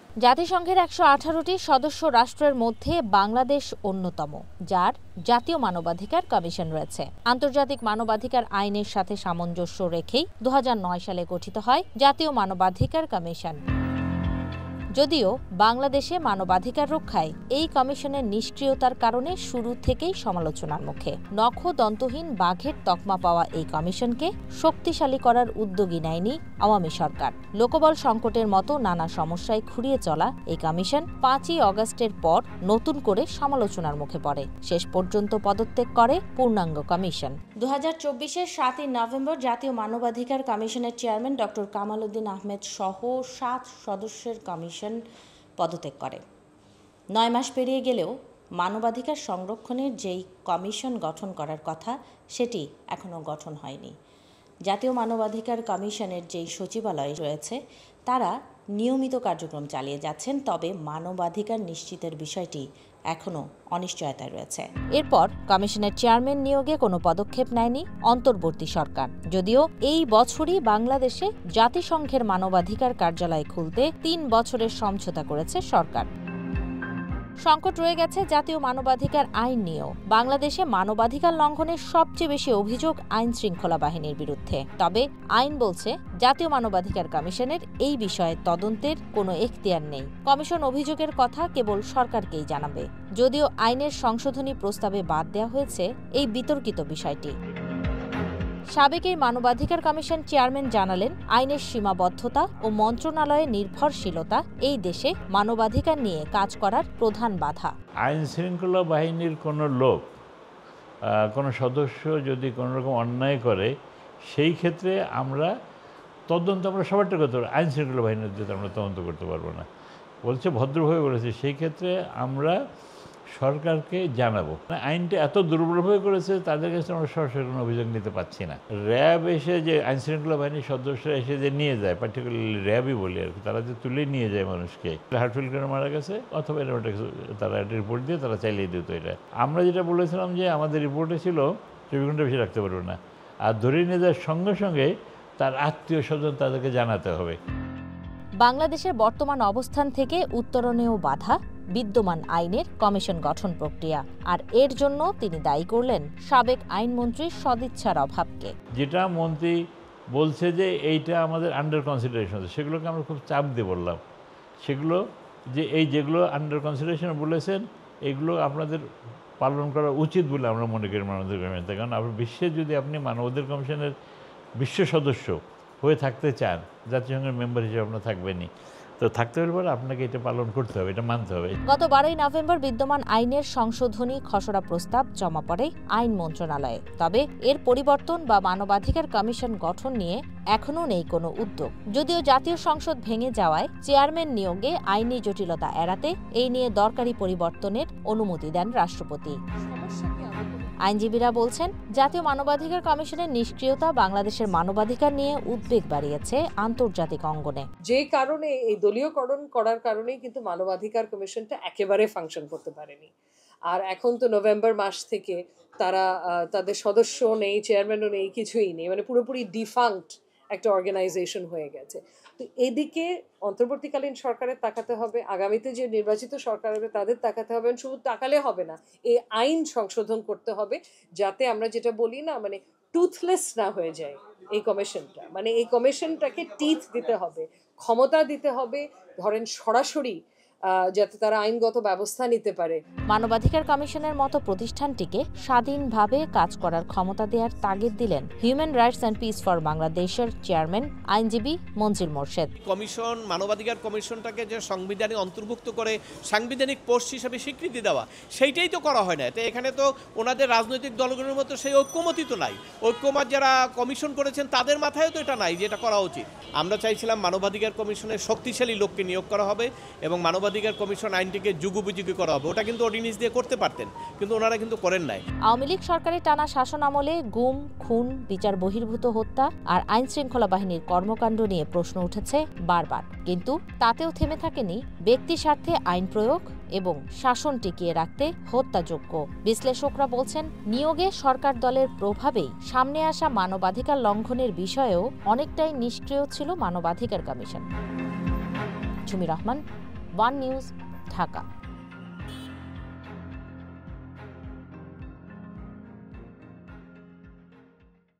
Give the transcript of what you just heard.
জাতিসংঘের ১১৮টি সদস্য রাষ্ট্রের মধ্যে বাংলাদেশ অন্যতম, যার জাতীয় মানবাধিকার কমিশন রয়েছে। আন্তর্জাতিক মানবাধিকার আইনের সাথে সামঞ্জস্য রেখেই ২০০৯ সালে গঠিত হয় জাতীয় মানবাধিকার কমিশন। যদিও বাংলাদেশে মানবাধিকার রক্ষায় এই কমিশনের নিষ্ক্রিয়তার কারণে শুরু থেকেই সমালোচনার মুখে। নখ-দন্তহীন বাঘের তকমা পাওয়া এই কমিশনকে শক্তিশালী করার উদ্যোগই নেয়নি আওয়ামী সরকার। লোকবল সংকটের মতো নানা সমস্যায় খুঁড়িয়ে চলা এই কমিশন ৫ই অগাস্টের পর নতুন করে সমালোচনার মুখে পড়ে। শেষ পর্যন্ত পদত্যাগ করে পূর্ণাঙ্গ কমিশন। ২০২৪-এর ৭ই নভেম্বর জাতীয় মানবাধিকার কমিশনের চেয়ারম্যান ড. কামাল উদ্দিন আহমেদ সহ ৭ সদস্যের কমিশন পদত্যাগ করে। ৯ মাস পেরিয়ে গেলেও মানবাধিকার সংরক্ষণের যেই কমিশন গঠন করার কথা, সেটি এখনও গঠন হয়নি। জাতীয় মানবাধিকার কমিশনের যেই সচিবালয় রয়েছে, তারা নিয়মিত কার্যক্রম চালিয়ে যাচ্ছেন, তবে মানবাধিকার নিশ্চিতের বিষয়টি এখনও অনিশ্চয়তায় রয়েছে। এরপর কমিশনের চেয়ারম্যান নিয়োগে কোনো পদক্ষেপ নেয়নি অন্তর্বর্তী সরকার। যদিও এই বছরই বাংলাদেশে জাতিসংঘের মানবাধিকার কার্যালয় খুলতে ৩ বছরের সমঝোতা করেছে সরকার। সংকট রয়ে গেছে জাতীয় মানবাধিকার আইন নিয়েও। বাংলাদেশে মানবাধিকার লঙ্ঘনের সবচেয়ে বেশি অভিযোগ আইন শৃঙ্খলা বাহিনীর বিরুদ্ধে। তবে আইন বলছে জাতীয় মানবাধিকার কমিশনের এই বিষয়ে তদন্তের কোনো এখতিয়ার নেই। কমিশন অভিযোগের কথা কেবল সরকারকেই জানাবে। যদিও আইনের সংশোধনী প্রস্তাবে বাদ দেওয়া হয়েছে এই বিতর্কিত বিষয়টি। সাবেক এই মানবাধিকার কমিশন চেয়ারম্যান জানালেন, আইনের সীমাবদ্ধতা ও মন্ত্রণালয়ের নির্ভরশীলতা এই দেশে মানবাধিকার নিয়ে কাজ করার প্রধান বাধা। আইন শৃঙ্খলা বাহিনীর কোনো লোক, কোনো সদস্য যদি কোনো রকম অন্যায় করে, সেই ক্ষেত্রে আমরা সবারটা করতে পারবো, আইন শৃঙ্খলা বাহিনীর যদি আমরা তদন্ত করতে পারবো না। বলছে, ভদ্রভাবে বলেছে, সেই ক্ষেত্রে আমরা সরকারকে জানাবো। আইনটা এত দুর্বলভাবে করেছে, তাদের কাছে আমরা সরাসরি কোনো অভিযোগ নিতে পারছি না। র্যাব এসে যে আইন শৃঙ্খলা বাহিনীর সদস্যরা এসে যে নিয়ে যায়, পার্টিকুলারলি র্যাবই বলি আর কি, তারা যে তুলে নিয়ে যায় মানুষকে, হার্ট ফেল করে মারা গেছে অথবা এরকম তারা একটা রিপোর্ট দিয়ে তারা চালিয়ে দিত। এটা আমরা যেটা বলেছিলাম যে আমাদের রিপোর্টে ছিল ২৪ ঘন্টা বেশি রাখতে পারবো না, আর ধরে নিয়ে যাওয়ার সঙ্গে সঙ্গে তার আত্মীয় স্বজন তাদেরকে জানাতে হবে। বাংলাদেশের বর্তমান অবস্থান থেকে উত্তরণেও বাধা বিদ্যমান আইনের কমিশন গঠন প্রক্রিয়া, আর এর জন্য তিনি দায়ী করলেন সাবেক আইনমন্ত্রীর সদিচ্ছার অভাবকে। যেটা মন্ত্রী বলছে যে এইটা আমাদের আন্ডার কনসিডারেশন আছে, সেগুলোকে আমরা খুব চাপ দিয়ে বললাম, সেগুলো যে যেগুলো আন্ডার কনসিডারেশন বলেছেন, এগুলো আপনাদের পালন করা উচিত বলে আমরা মনে করি মানবাধিকার কমিশন। কারণ আপনার বিশ্বে যদি আপনি মানবাধিকার কমিশনের বিশ্ব সদস্য হয়ে থাকতে চান, জাতিসংঘের মেম্বার হিসেবে আপনার থাকবেনই, তো থাকতে হলে পরে আপনাকে এটা পালন করতে হবে, এটা মানতে হবে। গত ১২ই নভেম্বর বিদ্যমান আইনের সংশোধনী খসড়া প্রস্তাব জমা পড়ে আইন মন্ত্রণালয়ে। তবে এর পরিবর্তন বা মানবাধিকার কমিশন গঠন নিয়ে এখনও নেই কোনো উদ্যোগ। যদিও জাতীয় সংসদ ভেঙে যাওয়ায় চেয়ারম্যান নিয়োগে আইনি জটিলতা এড়াতে এই নিয়ে দরকারি পরিবর্তনের অনুমতি দেন রাষ্ট্রপতি। আইনজীবীরা বলছেন, জাতীয় মানবাধিকার কমিশনের নিষ্ক্রিয়তা বাংলাদেশের মানবাধিকার নিয়ে উদ্বেগ বাড়িয়েছে আন্তর্জাতিক অঙ্গনে। যে কারণে এই দলীয়করণ করার কারণেই কিন্তু মানবাধিকার কমিশনটা একেবারে ফাংশন করতে পারেনি। আর এখন তো নভেম্বর মাস থেকে তারা তাদের সদস্য নেই, চেয়ারম্যানও নেই, কিছুই নেই, মানে পুরোপুরি ডিফাঙ্কড একটা অর্গানাইজেশন হয়ে গেছে। তো এদিকে অন্তর্বর্তীকালীন সরকারের তাকাতে হবে, আগামীতে যে নির্বাচিত সরকার হবে তাদের তাকাতে হবে। শুধু তাকালে হবে না, এই আইন সংশোধন করতে হবে, যাতে আমরা যেটা বলি না, মানে টুথলেস না হয়ে যায় এই কমিশনটা। মানে এই কমিশনটাকে টিথ দিতে হবে, ক্ষমতা দিতে হবে, ধরেন সরাসরি, যাতে তারা আইনগত ব্যবস্থা নিতে পারে। মানবাধিকার কমিশনের মতো প্রতিষ্ঠানটিকে স্বাধীনভাবে কাজ করার ক্ষমতা দেওয়ার তাগিদ দিলেন human rights and piece for বাংলাদেশের চেয়ারম্যান আইনজীবী মনজিল মোরশেদ। কমিশন, মানবাধিকার কমিশনটাকে যে সংবিধানে অন্তর্ভুক্ত করে সাংবিধানিক পোস্ট হিসেবে স্বীকৃতি দেওয়া, সেইটাই তো করা হয় না। তো এখানে তো ওনাদের রাজনৈতিক দলগুলোর মতো সেই ঐক্যমতই তো নাই। ঐক্যমত যারা কমিশন করেছেন তাদের মাথায় তো এটা নাই যে এটা করা উচিত। আমরা চাইছিলাম মানবাধিকার কমিশনের শক্তিশালী লোককে নিয়োগ করা হবে এবং মানবাধিকার কমিশন আইনটিকে যুগোপযোগী করা হবে। ওটা কিন্তু অর্ডিন্যান্স দিয়ে করতে পারতেন, কিন্তু ওনারা কিন্তু করেন নাই। আওয়ামী লীগ সরকারের টানা শাসন আমলে গুম, খুন, বিচার বহির্ভূত হত্যা আর আইন শৃঙ্খলা বাহিনীর কর্মকাণ্ড নিয়ে প্রশ্ন উঠেছে বারবার, কিন্তু তাতেও থেমে থাকেনি ব্যক্তি স্বার্থে আইন প্রয়োগ এবং শাসন টিকিয়ে রাখতে হত্যাযোগ্য। বিশ্লেষকরা বলছেন, নিয়োগে সরকার দলের প্রভাবেই সামনে আসা মানবাধিকার লঙ্ঘনের বিষয়েও অনেকটাই নিষ্ক্রিয় ছিল মানবাধিকার commission. ঝুমি Rahman, one news, Dhaka.